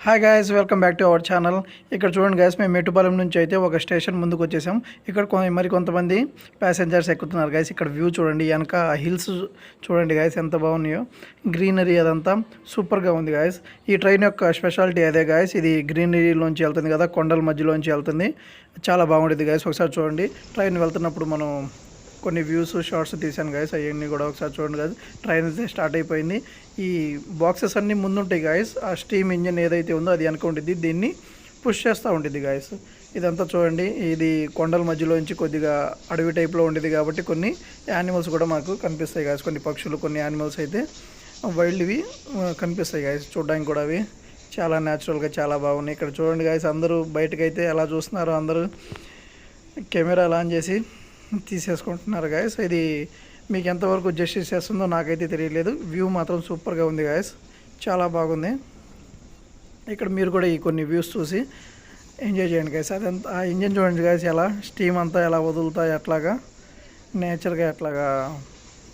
Hi guys, welcome back to our channel. ఇక్కడ చూడండి guys, మేము మెట్టుపాలెం నుంచి అయితే ఒక స్టేషన్ ముందుకు వచ్చేసాం. ఇక్కడ కొంతమంది ప్యాసింజర్స్ ఎక్కుతున్నారు గైస్. ఇక్కడ వ్యూ చూడండి, వెనక హిల్స్ చూడండి గైస్ ఎంత బాగున్నాయో. గ్రీనరీ అదంతా సూపర్గా ఉంది గైస్. ఈ ట్రైన్ యొక్క స్పెషాలిటీ అదే గైస్, ఇది గ్రీనరీలోంచి వెళ్తుంది కదా, కొండల మధ్యలోంచి వెళ్తుంది. చాలా బాగుంటుంది గైస్. ఒకసారి చూడండి, ట్రైన్ వెళ్తున్నప్పుడు మనం కొన్ని వ్యూస్ షార్ట్స్ తీసాను గైస్, అవన్నీ కూడా ఒకసారి చూడండి గైస్. ట్రైన్ అయితే స్టార్ట్ అయిపోయింది. ఈ బాక్సెస్ అన్నీ ముందుంటాయి గైస్. ఆ స్టీమ్ ఇంజిన్ ఏదైతే ఉందో అది వెనక ఉంటుంది, దీన్ని పుష్ చేస్తూ ఉంటుంది గైస్. ఇదంతా చూడండి, ఇది కొండల మధ్యలోంచి కొద్దిగా అడవి టైప్లో ఉండేది కాబట్టి కొన్ని యానిమల్స్ కూడా మాకు కనిపిస్తాయి గైస్. కొన్ని పక్షులు, కొన్ని యానిమల్స్ అయితే వైల్డ్వి కనిపిస్తాయి గైస్. చూడడానికి కూడా అవి చాలా న్యాచురల్గా చాలా బాగున్నాయి. ఇక్కడ చూడండి గైస్, అందరూ బయటకైతే ఎలా చూస్తున్నారు, అందరూ కెమెరా ఆన్ చేసి తీసేసుకుంటున్నారు గైస్. ఇది మీకు ఎంతవరకు జస్టిస్ చేస్తుందో నాకైతే తెలియలేదు. వ్యూ మాత్రం సూపర్గా ఉంది గైస్, చాలా బాగుంది. ఇక్కడ మీరు కూడా ఈ కొన్ని వ్యూస్ చూసి ఎంజాయ్ చేయండి గైస్. అదంతా ఆ ఇంజన్ చూడండి గైస్, ఎలా స్టీమ్ అంతా ఎలా వదులుతాయి, అట్లాగా నేచర్గా ఎట్లాగా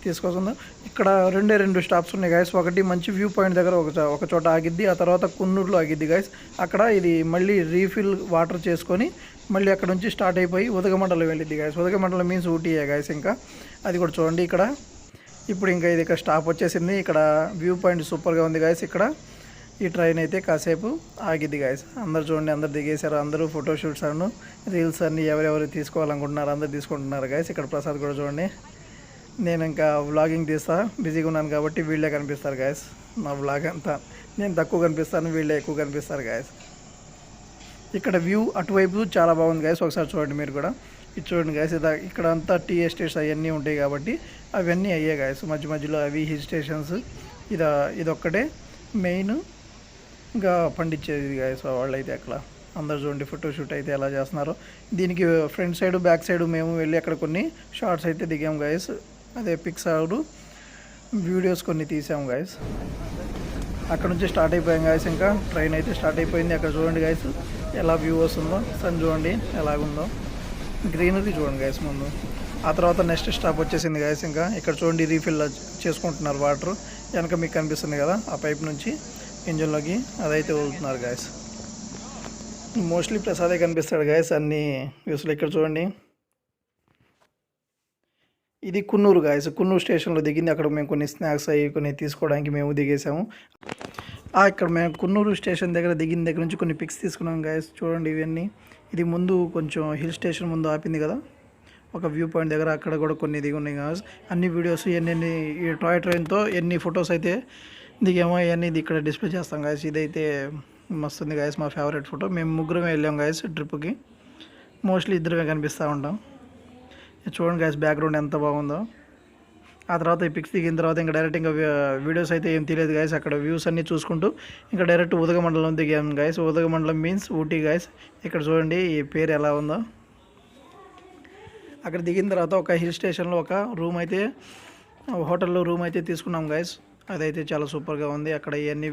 తీసుకొస్తుందో. ఇక్కడ రెండు స్టాప్స్ ఉన్నాయి గైస్. ఒకటి మంచి వ్యూ పాయింట్ దగ్గర ఒక చోట ఆగిద్ది, ఆ తర్వాత కున్నూరులో ఆగిద్ది గైస్. అక్కడ ఇది మళ్ళీ రీఫిల్ వాటర్ చేసుకొని మళ్ళీ అక్కడ నుంచి స్టార్ట్ అయిపోయి ఉదగమండలం వెళ్ళిద్ది గైస్. ఉదగమండలం మీన్స్ ఊటీయే గైస్. ఇంకా అది కూడా చూడండి. ఇక్కడ ఇప్పుడు ఇంకా ఇది ఇక్కడ స్టాప్ వచ్చేసింది. ఇక్కడ వ్యూ పాయింట్ సూపర్గా ఉంది గైస్. ఇక్కడ ఈ ట్రైన్ అయితే కాసేపు ఆగిద్ది గైస్. అందరు చూడండి, అందరు దిగేశారు. అందరూ ఫోటోషూట్స్ అను రీల్స్ అన్నీ ఎవరెవరు తీసుకోవాలనుకుంటున్నారు అందరు తీసుకుంటున్నారు గైస్. ఇక్కడ ప్రసాద్ కూడా చూడండి. నేను ఇంకా వ్లాగింగ్ తీస్తా, బిజీగా ఉన్నాను కాబట్టి వీళ్ళే కనిపిస్తారు గైస్. నా వ్లాగ్ అంతా నేను తక్కువ కనిపిస్తాను, వీళ్ళే ఎక్కువ కనిపిస్తారు గైస్. ఇక్కడ వ్యూ అటువైపు చాలా బాగుంది గైస్. ఒకసారి చూడండి మీరు కూడా. ఇది చూడండి గైస్, ఇక్కడ అంతా టీ ఎస్టేట్స్ అవన్నీ ఉంటాయి కాబట్టి అవన్నీ అయ్యాయి గైస్. మధ్య మధ్యలో అవి హిల్ స్టేషన్స్. ఇదొక్కటే మెయిన్గా పండించేది గైస్ వాళ్ళైతే. అక్కడ అందరు చూడండి ఫోటోషూట్ అయితే ఎలా చేస్తున్నారో. దీనికి ఫ్రంట్ సైడ్ బ్యాక్ సైడ్ మేము వెళ్ళి అక్కడ కొన్ని షార్ట్స్ అయితే దిగాం గైస్. అదే పిక్స్ వీడియోస్ కొన్ని తీసాం గైస్. అక్కడ నుంచి స్టార్ట్ అయిపోయాం గైస్. ఇంకా ట్రైన్ అయితే స్టార్ట్ అయిపోయింది. అక్కడ చూడండి గైస్ ఎలా వ్యూ వస్తుందో. సన్ చూడండి ఎలాగుందో, గ్రీనరీ చూడండి గైస్ ముందు. ఆ తర్వాత నెక్స్ట్ స్టాప్ వచ్చేసింది గైస్. ఇంకా ఇక్కడ చూడండి రీఫిల్ చేసుకుంటున్నారు వాటర్. వెనక మీకు కనిపిస్తుంది కదా, ఆ పైప్ నుంచి ఇంజన్లోకి అదైతే వదులుతున్నారు గైస్. మోస్ట్లీ ప్రసాదే కనిపిస్తాడు గైస్ అన్ని వ్యూస్లో. ఇక్కడ చూడండి, ఇది కున్నూరు గైస్. కున్నూరు స్టేషన్లో దిగింది. అక్కడ మేము కొన్ని స్నాక్స్ అవి కొన్ని తీసుకోవడానికి మేము దిగేసాము. ఇక్కడ మేము కున్నూరు స్టేషన్ దగ్గర దిగిన దగ్గర నుంచి కొన్ని పిక్స్ తీసుకున్నాం గైస్. చూడండి ఇవన్నీ. ఇది ముందు కొంచెం హిల్ స్టేషన్ ముందు ఆపింది కదా, ఒక వ్యూ పాయింట్ దగ్గర. అక్కడ కూడా కొన్ని దిగి ఉన్నాయి గైస్. అన్ని వీడియోస్ ఎన్ని ఈ టాయ్ ట్రైన్తో ఎన్ని ఫొటోస్ అయితే దిగామో అవన్నీ ఇది ఇక్కడ డిస్ప్లే చేస్తాం గైస్. ఇదైతే మస్తుంది గైస్, మా ఫేవరెట్ ఫోటో. మేము ముగ్గురమే వెళ్ళాం గైస్ ట్రిప్కి. మోస్ట్లీ ఇద్దరమే కనిపిస్తూ ఉంటాం. చూడండి గైస్ బ్యాక్గ్రౌండ్ ఎంత బాగుందో. ఆ తర్వాత ఈ పిక్స్ దిగిన తర్వాత ఇంకా డైరెక్ట్ ఇంకా వీడియోస్ అయితే ఏం తెలియదు గైస్. అక్కడ వ్యూస్ అన్నీ చూసుకుంటూ ఇంకా డైరెక్ట్ ఉదగమండలం దిగాం guys. Udhagamandalam means Ooty guys. ఇక్కడ చూడండి ఈ పేరు ఎలా ఉందో. అక్కడ దిగిన తర్వాత ఒక హిల్ స్టేషన్లో ఒక రూమ్ అయితే, హోటల్లో రూమ్ అయితే తీసుకున్నాం గైస్. అదైతే చాలా సూపర్గా ఉంది. అక్కడ ఇవన్నీ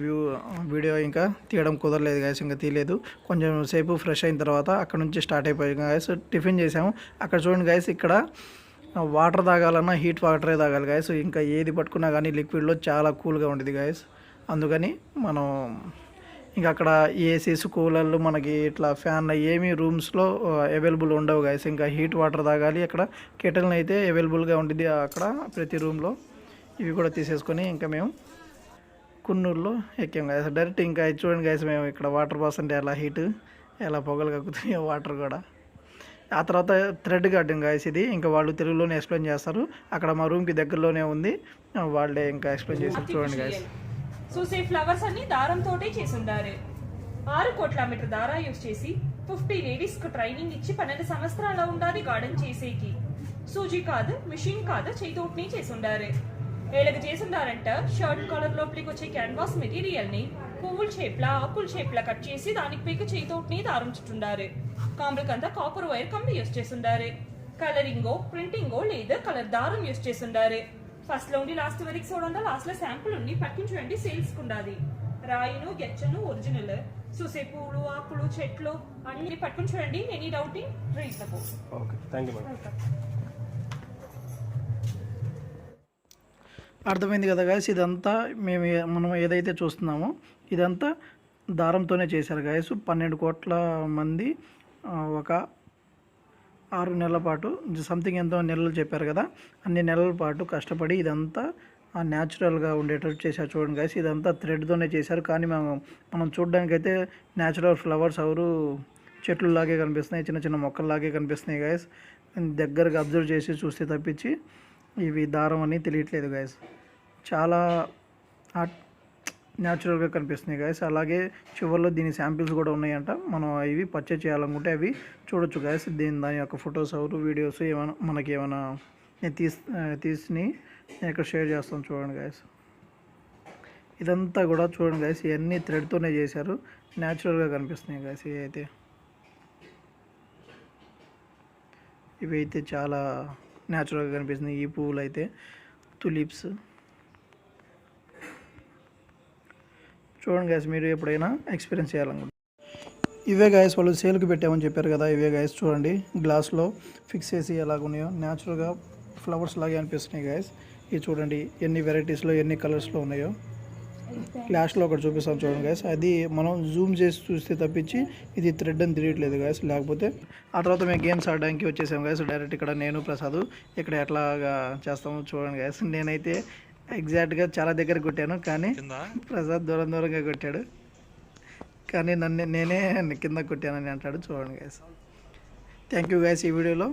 వీడియో ఇంకా తీయడం కుదరలేదు గైస్, ఇంకా తీయలేదు. కొంచెం సేపు ఫ్రెష్ అయిన తర్వాత అక్కడ నుంచి స్టార్ట్ అయిపోయాం గైస్. టిఫిన్ చేసాము. అక్కడ చూడండి గైస్, ఇక్కడ వాటర్ తాగాలన్నా హీట్ వాటరే తాగాలి గైస్. ఇంకా ఏది పట్టుకున్నా కానీ లిక్విడ్లో చాలా కూల్గా ఉండేది గైస్. అందుకని మనం ఇంకా అక్కడ ఏసీస్, కూలర్లు, మనకి ఇట్లా ఫ్యాన్ ఏమీ రూమ్స్లో అవైలబుల్ ఉండవు గైస్. ఇంకా హీట్ వాటర్ తాగాలి. అక్కడ కెటిల్ని అయితే అవైలబుల్గా ఉంటుంది అక్కడ ప్రతి రూమ్లో. ఇవి కూడా తీసేసుకొని ఇంకా మేము కున్నూరులో ఎక్కాం గైస్. డైరెక్ట్ ఇంకా చూడండి గైస్, మేము ఇక్కడ వాటర్ పోస్తుంటే ఎలా హీట్ ఎలా పొగలు కక్కుతున్నాయో వాటర్ కూడా. ఆ తర్వాత థ్రెడ్ గార్డెన్ గైస్ ఇది. ఇంకా వాళ్ళు తెలుగులోనే ఎక్స్ప్లెయిన్ చేస్తారు. అక్కడ మా రూమ్కి దగ్గరలోనే ఉంది, వాళ్ళే ఇంకా ఎక్స్ప్లెయిన్ చేస్తారు. చూడండి గైస్. చూసే ఫ్లవర్స్ అన్ని దారంతోటే చేసి ఉండారు. 6 కోట్ల మీటర్ దారా యూజ్ చేసి 50 లేడీస్ కు ట్రైనింగ్ ఇచ్చి 12 సంవత్సరాల ఉండాలి గార్డెన్ చేసేకి. సూజీ కాదు, మిషన్ కాదు, చేతోటిని చేసి ఉండారు. ఏళ్ళకి చేసుండారంట షర్ట్ కాలర్ లోపలికి వచ్చే క్యాన్వాస్ మెటీరియల్ ని పువ్వుల షేప్లా, ఆకుల షేప్లా కట్ చేసి దానికి పైకి చేతోటిని దారం చుట్టుండారు. కాంబులకంతా కాపర్ వైర్ కంబి యూజ్ చేస్తుండారు. కలరింగో, ప్రింటింగో లేదా కలర్ దారం యూజ్ చేస్తుండారు. ఫస్ట్ లో ఉండి లాస్ట్ వరకు చూడండి, లాస్ట్ లో శాంపుల్ ఉండి పట్టించుకోండి సేల్స్ కుండాది. రాయిను, గెచ్చను ఒరిజినల్. చూసే పూలు, ఆకులు, చెట్లు అన్ని పట్టుకుని చూడండి. Any doubting reasonable. Okay, thank you madam. అర్థమైంది కదా గైస్. ఇదంతా మనం ఏదైతే చూస్తున్నామో ఇదంతా దారంతోనే చేశారు గాయస్. 12 కోట్ల మంది ఒక 6 నెలల పాటు సంథింగ్ ఎంతో నెలలు చెప్పారు కదా, అన్ని నెలల పాటు కష్టపడి ఇదంతా న్యాచురల్గా ఉండేటట్టు చేశారు. చూడండి గాయస్, ఇదంతా థ్రెడ్తోనే చేశారు. కానీ మనం చూడడానికైతే న్యాచురల్ ఫ్లవర్స్ ఎవరు చెట్లులాగే కనిపిస్తున్నాయి, చిన్న చిన్న మొక్కల్లాగే కనిపిస్తున్నాయి గాయస్. దగ్గరగా అబ్జర్వ్ చేసి చూస్తే తప్పించి ఇవి దారం అని తెలియట్లేదు గాయస్. చాలా న్యాచురల్గా కనిపిస్తున్నాయి గాయస్. అలాగే చివరిలో దీని శాంపిల్స్ కూడా ఉన్నాయంట. మనం ఇవి పర్చేజ్ చేయాలనుకుంటే అవి చూడొచ్చు గాయస్. దాని యొక్క ఫొటోస్ ఎవరు వీడియోస్ ఏమైనా మనకి ఏమైనా నేను తీసి నేను ఇక్కడ షేర్ చేస్తాను. చూడండి గాయస్, ఇదంతా కూడా చూడండి గాయస్, ఇవన్నీ థ్రెడ్తోనే చేశారు. న్యాచురల్గా కనిపిస్తున్నాయి గాయస్. ఇవైతే చాలా న్యాచురల్గా కనిపిస్తున్నాయి. ఈ పువ్వులు అయితే తులిప్స్. చూడండి గాయస్, మీరు ఎప్పుడైనా ఎక్స్పీరియన్స్ చేయాలనుకుంటే ఇవే గాయస్ వాళ్ళు సేల్కి పెట్టామని చెప్పారు కదా, ఇవే గాయస్. చూడండి గ్లాస్లో ఫిక్స్ చేసి ఎలాగ ఉన్నాయో న్యాచురల్గా ఫ్లవర్స్ లాగే అనిపిస్తున్నాయి గాయస్. ఇవి చూడండి ఎన్ని వెరైటీస్లో ఎన్ని కలర్స్లో ఉన్నాయో. లాస్ట్లో ఒకటి చూపిస్తాను చూడండి గాయస్. అది మనం జూమ్ చేసి చూస్తే తప్పించి ఇది థ్రెడ్ అని తెలియట్లేదు గాయస్. లేకపోతే ఆ తర్వాత మేము గేమ్స్ ఆడడానికి వచ్చేసాం గాయస్. డైరెక్ట్ ఇక్కడ నేను ప్రసాద్ ఇక్కడ ఎట్లాగా చేస్తామో చూడండి గాయస్. నేనైతే ఎగ్జాక్ట్గా చాలా దగ్గర కొట్టాను, కానీ ప్రసాద్ దూరంగా కొట్టాడు. కానీ నేనే కింద కొట్టానని అంటాడు. చూడండి గాయస్. Thank you guys. ఈ వీడియోలో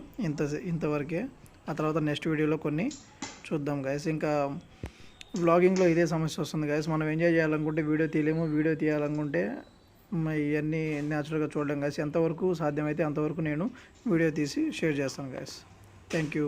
ఇంతవరకే. ఆ తర్వాత నెక్స్ట్ వీడియోలో కొన్ని చూద్దాం గాయస్. ఇంకా వ్లాగింగ్లో ఇదే సమస్య వస్తుంది గాయస్. మనం ఎంజాయ్ చేయాలనుకుంటే వీడియో తీయలేము, వీడియో తీయాలనుకుంటే ఇవన్నీ న్యాచురల్గా చూడడం గాయస్. ఎంతవరకు సాధ్యమైతే అంతవరకు నేను వీడియో తీసి షేర్ చేస్తాను గాయస్. Thank you.